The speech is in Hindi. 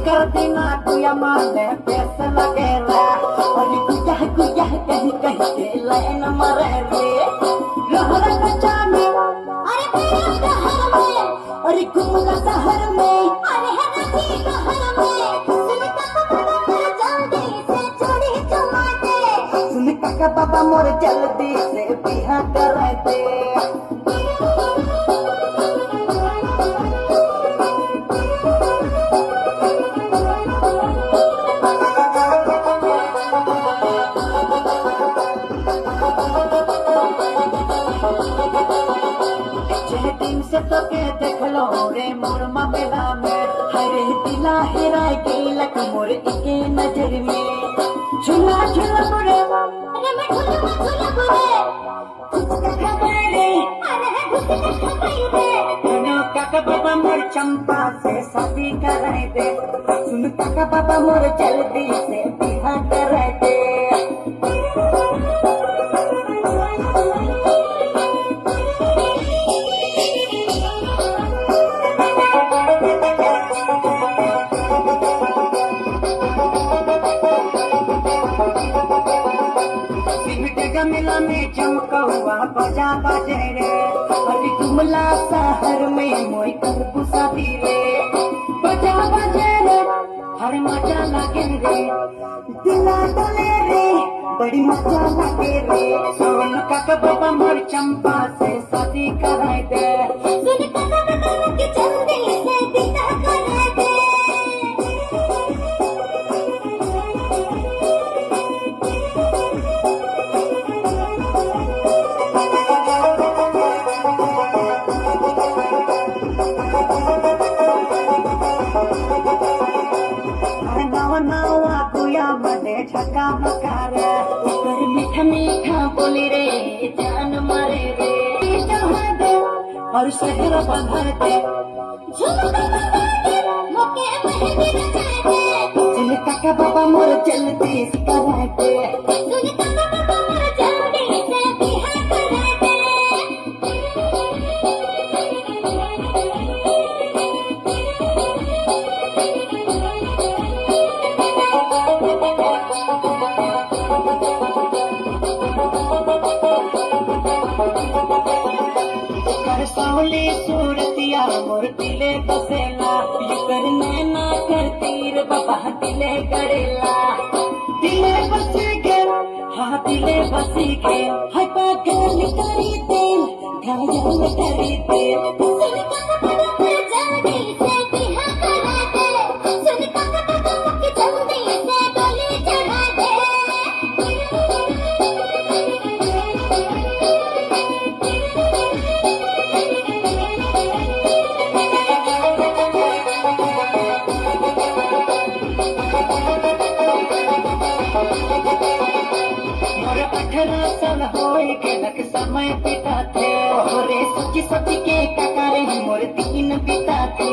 कर देना तुया माने पैसे लगे रे और गुया कहीं कहीं के लाइन मरे रे रहरा कच्चा में अरे मेरा शहर में, अरे गुमला शहर में अरे है नदी शहर में, सुनता जल्दी से चोरी चमाटे। सुन काका बाबा मोर जल्दी से बिहा कराए दे दिन से तो के देख लो रे मोर मामेला में हरे दिला हेराय गेला कि मोर एके नजर में झूला झूला मोरे अरे मैं झूला बुरे, कुछ खबर रे अरे है घुसना खपाई रे। सुनो काका बाबा मोर चंपा से शादी कराए दे सुन काका बाबा मोर जल्दी से बिहा कराए दे मिला में चमकौआ बजा बजे रे अरे गुमला शहर में मोई करबू शादी रे बजा बजे रे हर मजा लगे रे दिला डोले रे बड़ी मजा लगे रे सोन काका बाबा मोर चंपा से शादी कराए दे सुन काका बाबा के जल्दी से बिना कराए दे। छक्का मकारे ऊपर मीठा मीठा बोली रे जान मारे रे चढ़ा दे और शहर बंधर दे मोके मेहंदी रचाए दे। चल काका बाबा मोर जल्दी से कराए दे सुन काका बाबा मोर जल्दी से बिहा कराए दे। सावली सूरतिया मोर दिले बसेला कर नैना कर तीर बाबा दिले करेला दिले बस गे हाँ दिले बसी गे हाय पागल करी दिल घायल करी दिल सुन काका बाबा मोर जल्दी से बिहा कराए दे। सुन काका बाबा के जल्दी से डोली चढ़ा दे। मोर 18 साल होई गेलक समय बिताते रे सोची सोची के काका रे मोर दिन बिताते